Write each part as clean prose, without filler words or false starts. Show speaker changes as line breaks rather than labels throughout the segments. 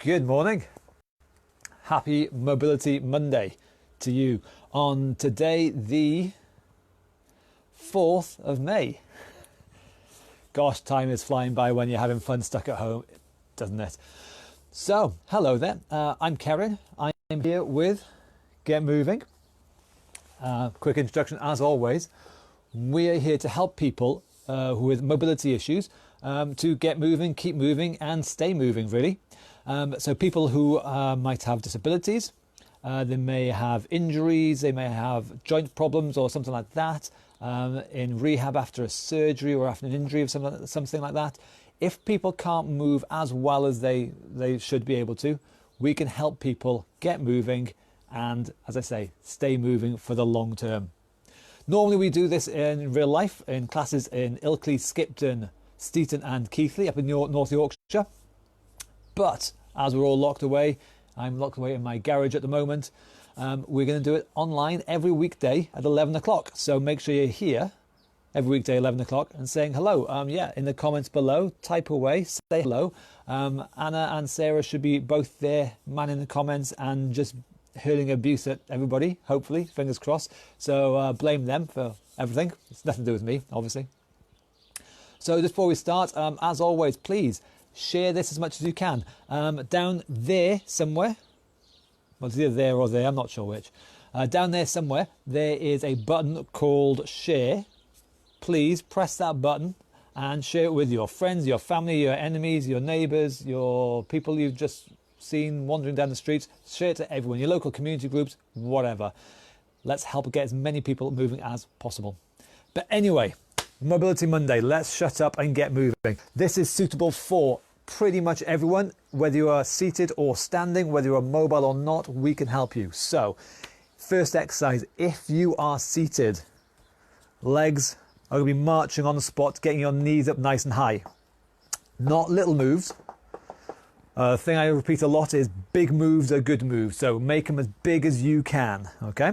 Good morning. Happy Mobility Monday to you on today, the 4th of May. Gosh, time is flying by when you're having fun stuck at home, doesn't it? So, hello there. I'm Karen. I'm here with Get Moving. Quick introduction, as always. We are here to help people with mobility issues to get moving, keep moving, and stay moving, really. So people who might have disabilities, they may have injuries, they may have joint problems or something like that, in rehab after a surgery or after an injury or something like that. If people can't move as well as they should be able to, we can help people get moving and, as I say, stay moving for the long term. Normally we do this in real life in classes in Ilkley, Skipton, Steeton and Keighley up in North Yorkshire. But as we're all locked away, I'm locked away in my garage at the moment, we're going to do it online every weekday at 11 o'clock. So make sure you're here every weekday at 11 o'clock and saying hello. Yeah, in the comments below, type away, say hello. Anna and Sarah should be both there, man in the comments, and just hurling abuse at everybody, hopefully, fingers crossed. So blame them for everything. It's nothing to do with me, obviously. So just before we start, as always, please share this as much as you can. Down there somewhere, well, it's either there or there, I'm not sure which. Down there somewhere, there is a button called share. Please press that button and share it with your friends, your family, your enemies, your neighbours, your people you've just seen wandering down the streets. Share it to everyone, your local community groups, whatever. Let's help get as many people moving as possible. But anyway, Mobility Monday, let's shut up and get moving. This is suitable for pretty much everyone, whether you are seated or standing, whether you are mobile or not, we can help you. So, first exercise, if you are seated, legs are going to be marching on the spot, getting your knees up nice and high. Not little moves. The thing I repeat a lot is big moves are good moves, so make them as big as you can, okay?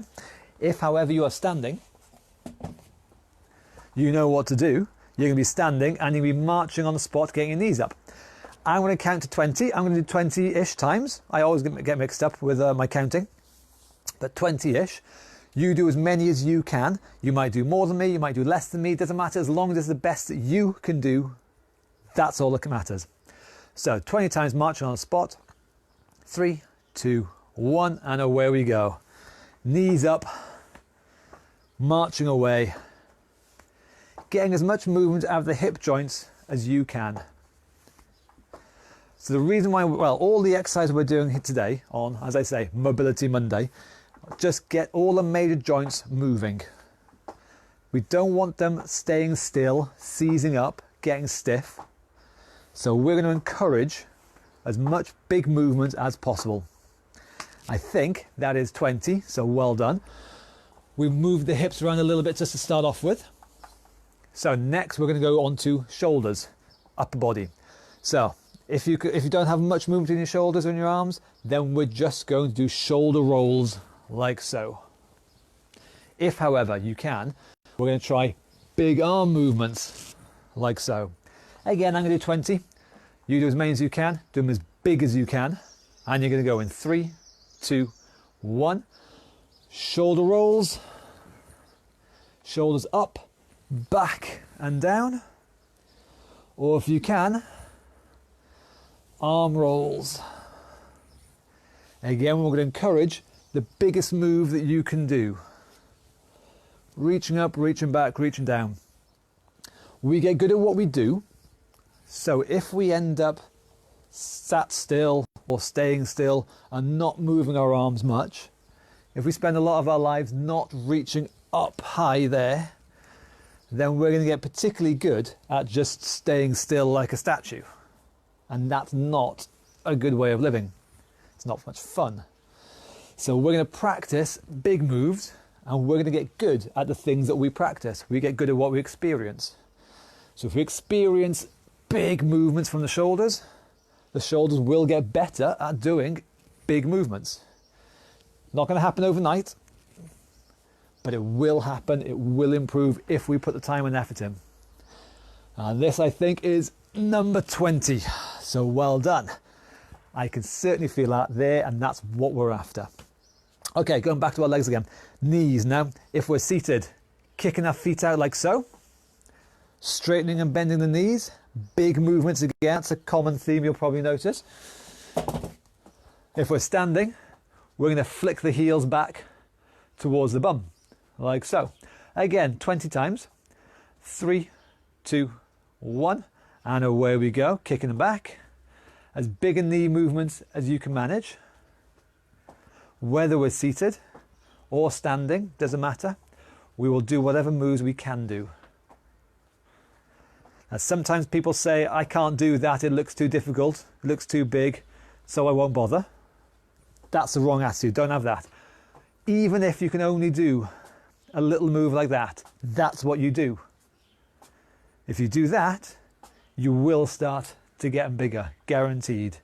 If, however, you are standing, you know what to do. You're going to be standing and you're going to be marching on the spot, getting your knees up. I'm going to count to 20. I'm going to do 20-ish times. I always get mixed up with my counting, but 20-ish. You do as many as you can. You might do more than me, you might do less than me. It doesn't matter, as long as it's the best that you can do. That's all that matters. So 20 times marching on the spot. 3, 2, 1, and away we go. Knees up, marching away. Getting as much movement out of the hip joints as you can. So the reason why, well, all the exercise we're doing here today on, as I say, Mobility Monday, just get all the major joints moving. We don't want them staying still, seizing up, getting stiff. So we're going to encourage as much big movement as possible. I think that is 20, so well done. We've moved the hips around a little bit just to start off with. So next we're going to go on to shoulders, upper body. So if you don't have much movement in your shoulders or in your arms, then we're just going to do shoulder rolls like so. If, however, you can, we're going to try big arm movements like so. Again, I'm going to do 20. You do as many as you can, do them as big as you can. And you're going to go in 3, 2, 1. Shoulder rolls, shoulders up, back and down, or if you can, arm rolls. Again, we're going to encourage the biggest move that you can do. Reaching up, reaching back, reaching down. We get good at what we do, so if we end up sat still or staying still and not moving our arms much, if we spend a lot of our lives not reaching up high there, then we're going to get particularly good at just staying still like a statue. And that's not a good way of living. It's not much fun. So we're going to practice big moves, and we're going to get good at the things that we practice. We get good at what we experience. So if we experience big movements from the shoulders will get better at doing big movements. Not going to happen overnight, but it will happen, it will improve if we put the time and effort in. This, I think, is number 20, so well done. I can certainly feel that there, and that's what we're after. Okay, going back to our legs again. Knees now. If we're seated, kicking our feet out like so, straightening and bending the knees, big movements again. It's a common theme you'll probably notice. If we're standing, we're going to flick the heels back towards the bum, like so. Again, 20 times. 3, 2, 1, and away we go, kicking them back. As big a knee movements as you can manage. Whether we're seated or standing, doesn't matter. We will do whatever moves we can do. Now, sometimes people say, I can't do that, it looks too difficult, it looks too big, so I won't bother. That's the wrong attitude, don't have that. Even if you can only do a little move like that, that's what you do. If you do that, you will start to get them bigger, guaranteed.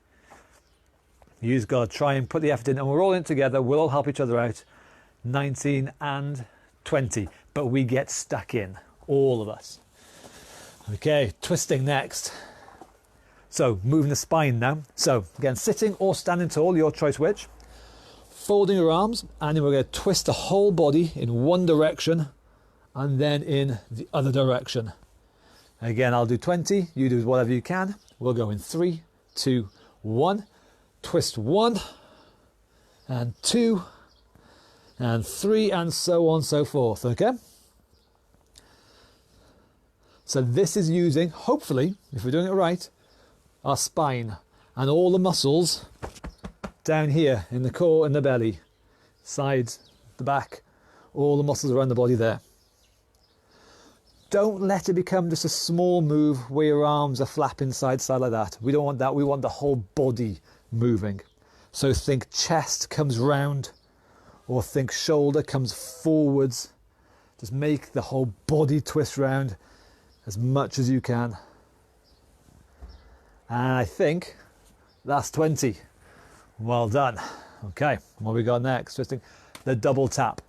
You just got to try and put the effort in, and we're all in it together, we'll all help each other out. 19 and 20, but we get stuck in, all of us. Okay, twisting next. So moving the spine now. So again, sitting or standing tall, your choice which. Folding your arms, and then we're going to twist the whole body in one direction and then in the other direction. Again, I'll do 20, you do whatever you can. We'll go in 3, 2, 1. Twist 1 and 2 and 3 and so on and so forth, okay? So this is using, hopefully, if we're doing it right, our spine and all the muscles down here in the core and the belly, sides, the back, all the muscles around the body there. Don't let it become just a small move where your arms are flapping side to side like that. We don't want that, we want the whole body moving. So think chest comes round, or think shoulder comes forwards. Just make the whole body twist round as much as you can. And I think that's 20. Well done. Okay, what we got next? Twisting the double tap.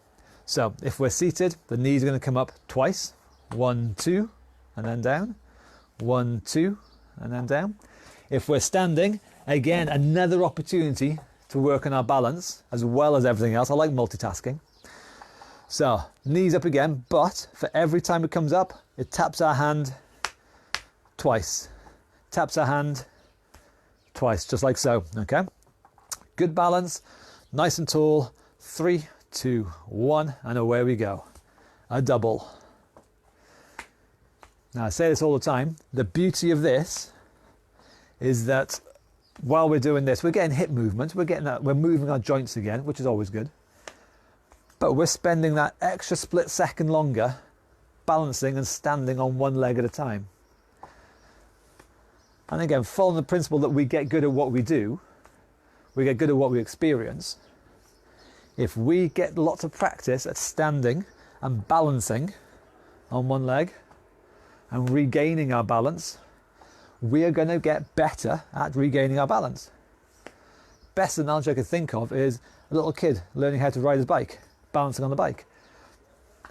So if we're seated, the knees are going to come up twice. 1, 2, and then down. 1, 2, and then down. If we're standing, again, another opportunity to work on our balance as well as everything else. I like multitasking. So knees up again, but for every time it comes up, it taps our hand twice. Taps our hand twice, just like so, okay? Good balance, nice and tall. 3, 2, 1, and away we go. A double. Now I say this all the time, the beauty of this is that while we're doing this, we're getting hip movement, we're moving our joints again, which is always good. But we're spending that extra split second longer balancing and standing on one leg at a time. And again, following the principle that we get good at what we do, we get good at what we experience. If we get lots of practice at standing and balancing on one leg and regaining our balance, we are going to get better at regaining our balance. Best analogy I could think of is a little kid learning how to ride his bike, balancing on the bike.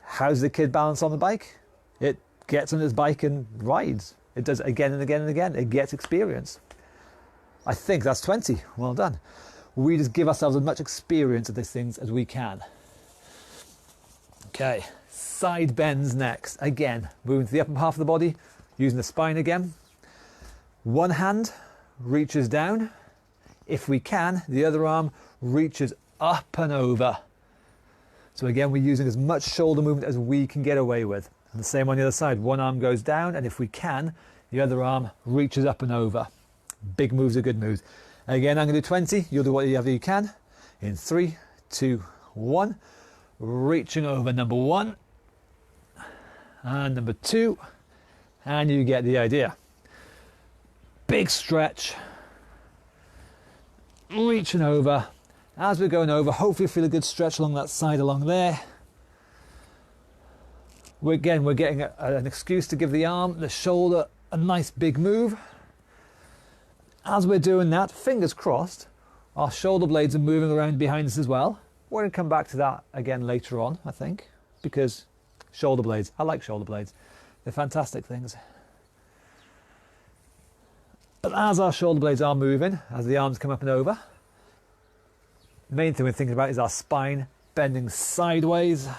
How does the kid balance on the bike? It gets on his bike and rides. It does it again and again and again. It gets experience. I think that's 20. Well done. We just give ourselves as much experience of these things as we can. Okay, side bends next. Again, moving to the upper half of the body, using the spine again. One hand reaches down. If we can, the other arm reaches up and over. So again, we're using as much shoulder movement as we can get away with. And the same on the other side. One arm goes down, and if we can, the other arm reaches up and over. Big moves are good moves. Again, I'm going to do 20. You'll do whatever you can. In 3, 2, 1. Reaching over number 1. And number 2. And you get the idea. Big stretch. Reaching over. As we're going over, hopefully feel a good stretch along that side along there. We're getting an excuse to give the arm, the shoulder, a nice big move. As we're doing that, fingers crossed, our shoulder blades are moving around behind us as well. We're going to come back to that again later on, I think, because shoulder blades, I like shoulder blades. They're fantastic things. But as our shoulder blades are moving, as the arms come up and over, the main thing we're thinking about is our spine bending sideways,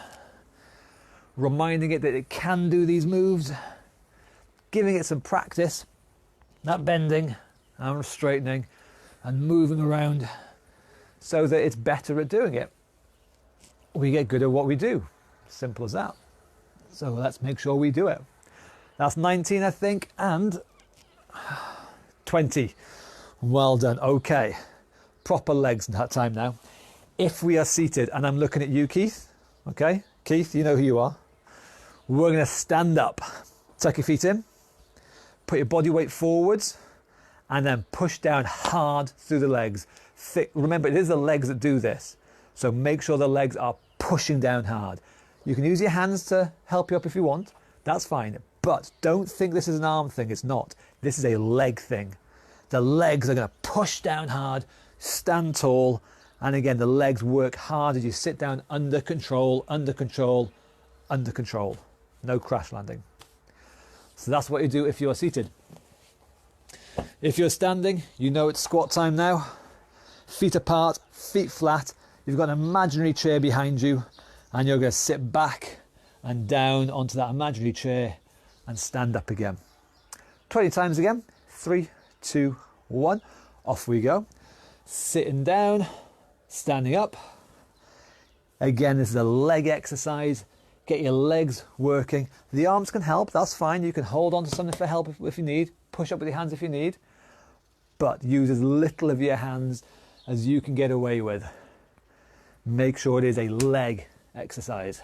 reminding it that it can do these moves, giving it some practice, that bending and straightening and moving around so that it's better at doing it. We get good at what we do. Simple as that. So let's make sure we do it. That's 19, I think, and 20. Well done. Okay. Proper legs that time now. If we are seated, and I'm looking at you, Keith. Okay. Keith, you know who you are. We're going to stand up. Tuck your feet in. Put your body weight forwards. And then push down hard through the legs. Remember, it is the legs that do this. So make sure the legs are pushing down hard. You can use your hands to help you up if you want. That's fine. But don't think this is an arm thing. It's not. This is a leg thing. The legs are going to push down hard, stand tall. And again, the legs work hard as you sit down under control, under control, under control. No crash landing. So that's what you do if you're seated. If you're standing, you know it's squat time now. Feet apart, feet flat. You've got an imaginary chair behind you and you're going to sit back and down onto that imaginary chair and stand up again. 20 times again. 3, 2, 1. Off we go. Sitting down, standing up. Again, this is a leg exercise. Get your legs working. The arms can help, that's fine. You can hold on to something for help if you need. Push up with your hands if you need. But use as little of your hands as you can get away with. Make sure it is a leg exercise.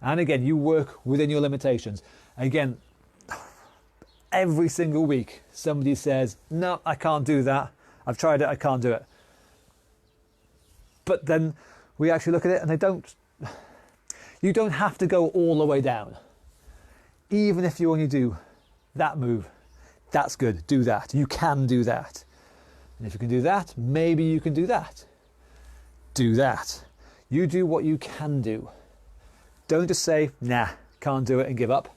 And again, you work within your limitations. Again, every single week, somebody says, no, I can't do that. I've tried it, I can't do it. But then we actually look at it and you don't have to go all the way down. Even if you only do that move, that's good, do that. You can do that. And if you can do that, maybe you can do that. Do that. You do what you can do. Don't just say, nah, can't do it and give up.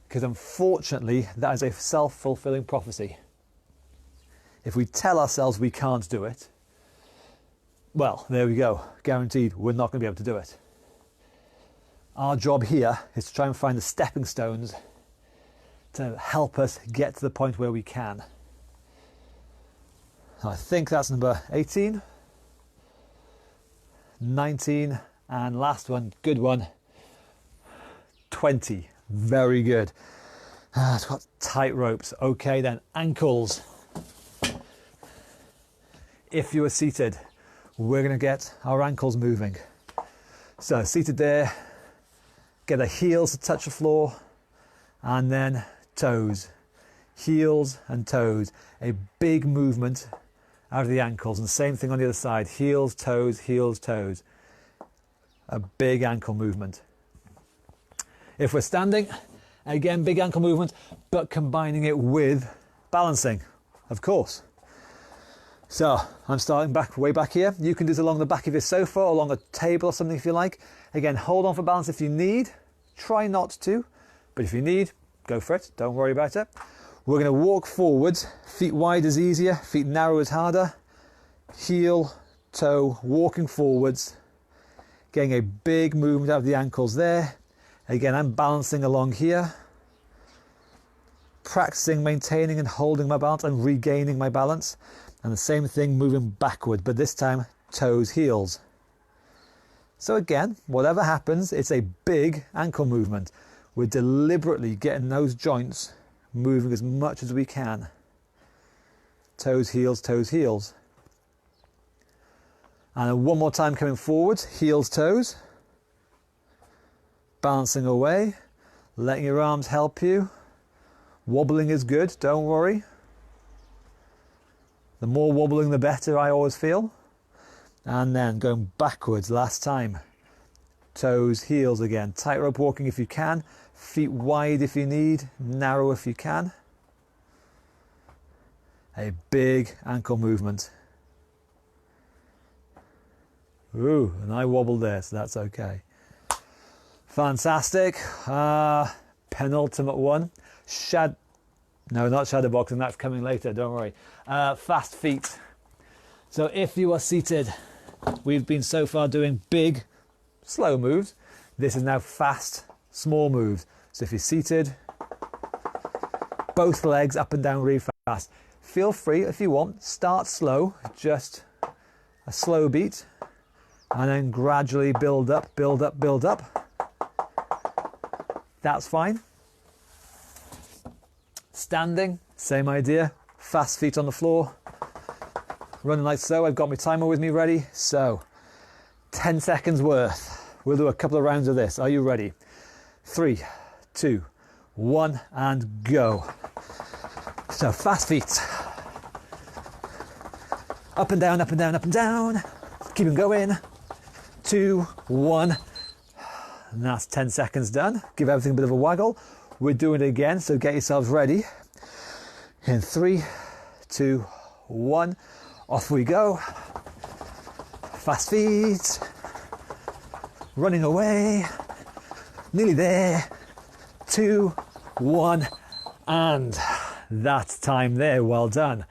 Because unfortunately, that is a self-fulfilling prophecy. If we tell ourselves we can't do it, well, there we go. Guaranteed, we're not going to be able to do it. Our job here is to try and find the stepping stones to help us get to the point where we can. I think that's number 18, 19, and last one, good one, 20. Very good. It's got tight ropes. Okay then, ankles. If you are seated, we're going to get our ankles moving. So seated there, get the heels to touch the floor, and then toes. Heels and toes. A big movement out of the ankles, and same thing on the other side. Heels, toes, heels, toes. A big ankle movement. If we're standing, again, big ankle movement, but combining it with balancing, of course. So I'm starting way back here. You can do this along the back of your sofa or along a table or something if you like. Again, hold on for balance if you need. Try not to, but if you need, go for it. Don't worry about it. We're going to walk forwards. Feet wide is easier, feet narrow is harder. Heel, toe, walking forwards. Getting a big movement out of the ankles there. Again, I'm balancing along here. Practicing, maintaining and holding my balance and regaining my balance. And the same thing moving backward, but this time toes, heels. So again, whatever happens, it's a big ankle movement. We're deliberately getting those joints moving as much as we can. Toes, heels, toes, heels. And then one more time coming forward, heels, toes. Bouncing away, letting your arms help you. Wobbling is good, don't worry. The more wobbling, the better, I always feel. And then going backwards last time. Toes, heels again. Tightrope walking if you can. Feet wide if you need. Narrow if you can. A big ankle movement. Ooh, and I wobbled there, so that's okay. Fantastic. Penultimate one. No, not shadow boxing, that's coming later, don't worry. Fast feet. So if you are seated, we've been so far doing big, slow moves. This is now fast, small moves. So if you're seated, both legs up and down really fast. Feel free, if you want, start slow, just a slow beat, and then gradually build up, build up, build up. That's fine. Standing, same idea. Fast feet on the floor. Running like so. I've got my timer with me ready. So, 10 seconds worth. We'll do a couple of rounds of this. Are you ready? 3, 2, 1, and go. So, fast feet. Up and down, up and down, up and down. Keep them going. 2, 1. And that's 10 seconds done. Give everything a bit of a waggle. We're doing it again, so get yourselves ready. In 3, 2, 1. Off we go. Fast feet. Running away. Nearly there. 2, 1. And that's time there. Well done.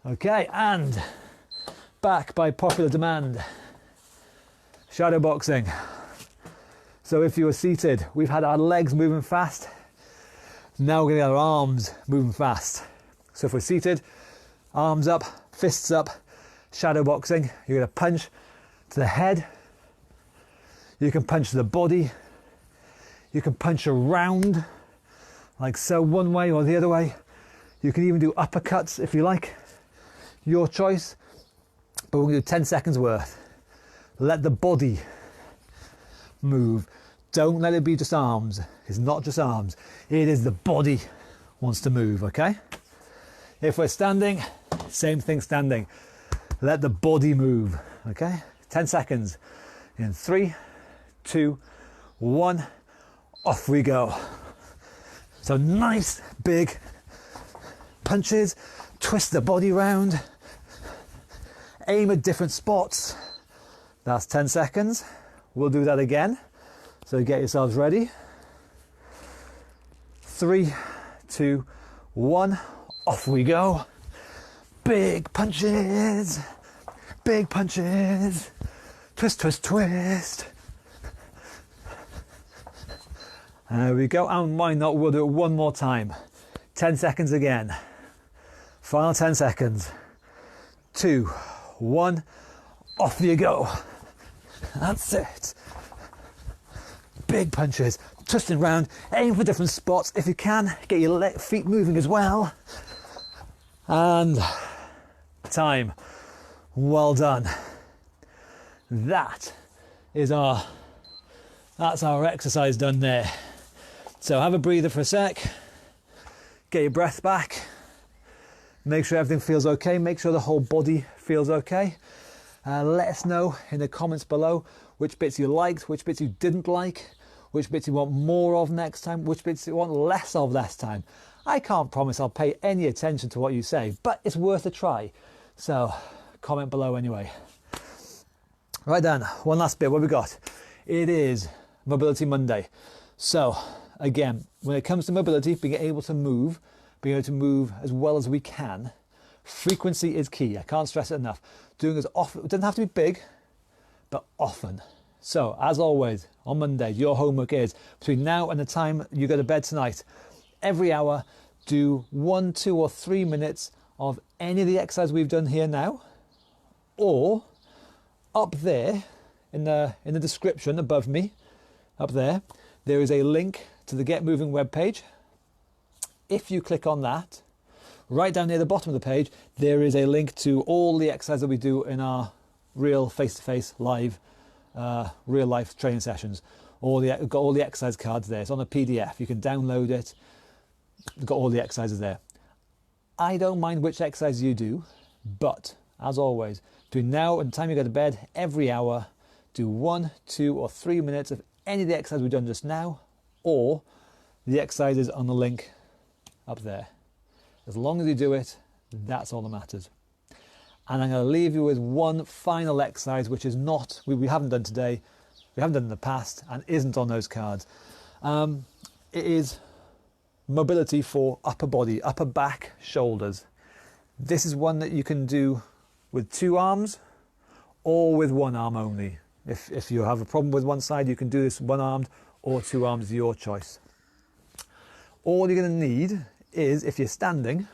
Okay, and back by popular demand. Shadow boxing. So if you were seated, we've had our legs moving fast. Now we're going to get our arms moving fast. So if we're seated, arms up, fists up, shadow boxing. You're going to punch to the head. You can punch to the body. You can punch around, like so, one way or the other way. You can even do uppercuts if you like. Your choice. But we're going to do 10 seconds worth. Let the body move. Don't let it be just arms. It's not just arms. It is the body wants to move, okay? If we're standing, same thing standing. Let the body move, okay? 10 seconds. In 3, 2, 1. Off we go. So nice big punches. Twist the body round. Aim at different spots. That's 10 seconds. We'll do that again. So get yourselves ready. 3, 2, 1. Off we go. Big punches. Big punches. Twist, twist, twist. There we go. And why not? We'll do it one more time. 10 seconds again. Final 10 seconds. 2, 1. Off you go. That's it. Big punches, twisting round, aim for different spots. If you can, get your feet moving as well. And time. Well done. That's our exercise done there. So have a breather for a sec. Get your breath back. Make sure everything feels okay. Make sure the whole body feels okay. Let us know in the comments below which bits you liked, which bits you didn't like, which bits you want more of next time, which bits you want less of this time. I can't promise I'll pay any attention to what you say, but it's worth a try. So comment below anyway. Right then, one last bit. What have we got? It is Mobility Monday. So again, when it comes to mobility, being able to move as well as we can, frequency is key. I can't stress it enough. Doing as often, it doesn't have to be big, but often. So as always, on Monday, your homework is between now and the time you go to bed tonight, every hour, do 1, 2 or 3 minutes of any of the exercise we've done here now, or up there in the description above me, up there is a link to the Get Moving webpage. If you click on that, right down near the bottom of the page, there is a link to all the exercises that we do in our real face-to-face live real life training sessions. We've got all the exercise cards there. It's on a PDF. You can download it. We've got all the exercises there. I don't mind which exercise you do, but as always, between now and the time you go to bed, every hour, do 1, 2 or 3 minutes of any of the exercises we've done just now, or the exercises on the link up there. As long as you do it, that's all that matters. And I'm going to leave you with one final exercise, which is not, we haven't done today, we haven't done in the past, and isn't on those cards. It is mobility for upper body, upper back, shoulders. This is one that you can do with 2 arms or with 1 arm only. If you have a problem with one side, you can do this 1-armed or 2 arms, your choice. All you're going to need is, if you're standing,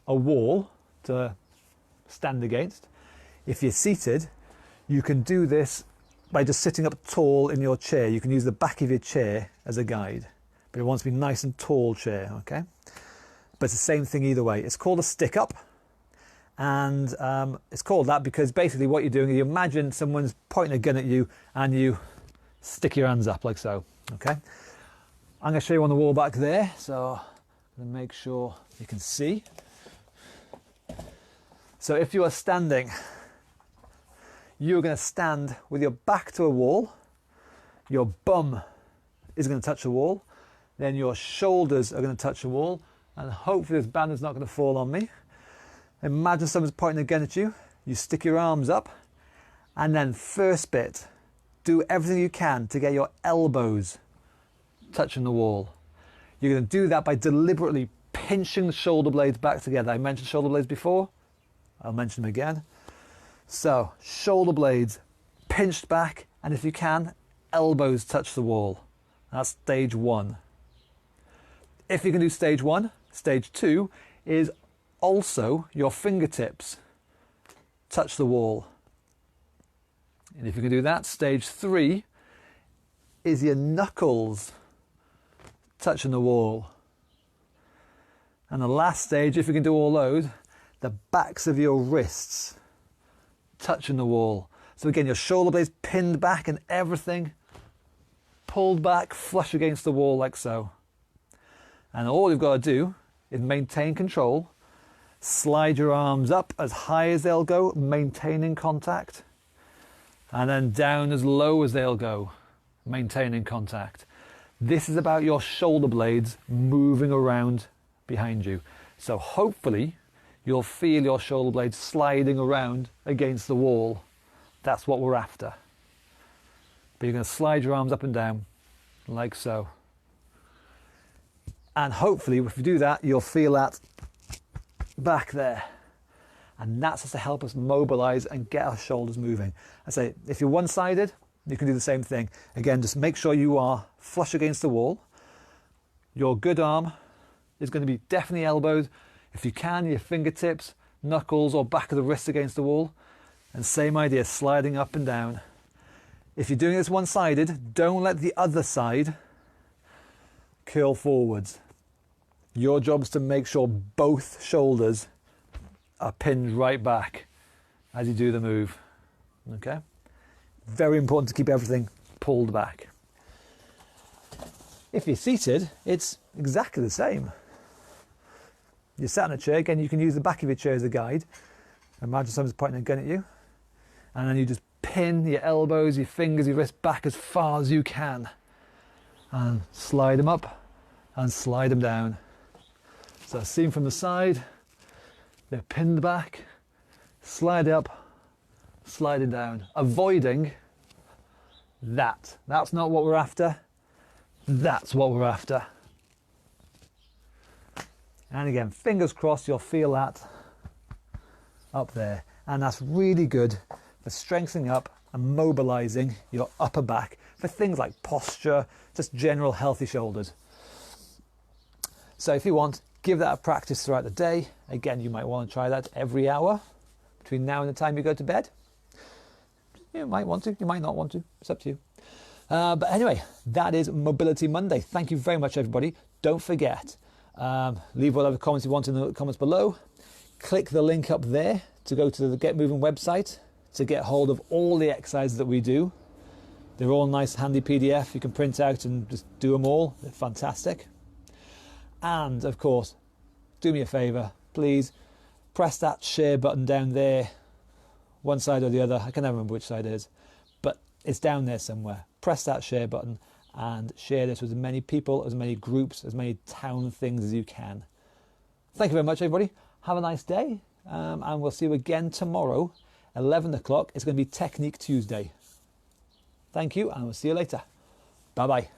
a wall to stand against. If you're seated, you can do this by just sitting up tall in your chair. You can use the back of your chair as a guide, but it wants to be nice and tall chair, okay? But it's the same thing either way. It's called a stick up, and it's called that because basically what you're doing is you imagine someone's pointing a gun at you and you stick your hands up like so, okay? I'm going to show you on the wall back there, so I'm going to make sure you can see. So if you are standing, you're going to stand with your back to a wall, your bum is going to touch the wall, then your shoulders are going to touch the wall, and hopefully this banner's not going to fall on me. Imagine someone's pointing a gun at you, you stick your arms up, and then first bit, do everything you can to get your elbows touching the wall. You're going to do that by deliberately pinching the shoulder blades back together. I mentioned shoulder blades before, I'll mention them again. So, shoulder blades pinched back, and if you can, elbows touch the wall. That's stage 1. If you can do stage 1, stage 2 is also your fingertips touch the wall. And if you can do that, stage 3 is your knuckles touching the wall. And the last stage, if you can do all those, the backs of your wrists touching the wall. So again, your shoulder blades pinned back and everything pulled back, flush against the wall like so. And all you've got to do is maintain control, slide your arms up as high as they'll go, maintaining contact, and then down as low as they'll go, maintaining contact. This is about your shoulder blades moving around behind you. So hopefully you'll feel your shoulder blades sliding around against the wall. That's what we're after. But you're going to slide your arms up and down like so. And hopefully if you do that, you'll feel that back there. And that's just to help us mobilize and get our shoulders moving. I say, if you're one-sided, you can do the same thing. Again, just make sure you are flush against the wall. Your good arm is going to be definitely elbowed. If you can, your fingertips, knuckles, or back of the wrist against the wall. And same idea, sliding up and down. If you're doing this one-sided, don't let the other side curl forwards. Your job is to make sure both shoulders are pinned right back as you do the move. Okay? Very important to keep everything pulled back. If you're seated, it's exactly the same. You're sat in a chair, again, you can use the back of your chair as a guide. Imagine someone's pointing a gun at you. And then you just pin your elbows, your fingers, your wrists back as far as you can. And slide them up and slide them down. So seen from the side, they're pinned back, slide up, slide it down, avoiding that. That's not what we're after. That's what we're after. And again, fingers crossed you'll feel that up there. And that's really good for strengthening up and mobilizing your upper back for things like posture, just general healthy shoulders. So if you want, give that a practice throughout the day. Again, you might want to try that every hour between now and the time you go to bed. You might want to, you might not want to, it's up to you. But anyway, that is Mobility Monday. Thank you very much, everybody. Don't forget, leave whatever comments you want in the comments below. Click the link up there to go to the Get Moving website to get hold of all the exercises that we do. They're all nice, handy PDF. You can print out and just do them all. They're fantastic. And of course, do me a favor, please press that share button down there, one side or the other. I can never remember which side it is, but it's down there somewhere. Press that share button and share this with as many people, as many groups, as many town things as you can. Thank you very much, everybody. Have a nice day, and we'll see you again tomorrow, 11 o'clock. It's going to be Technique Tuesday. Thank you, and we'll see you later. Bye-bye.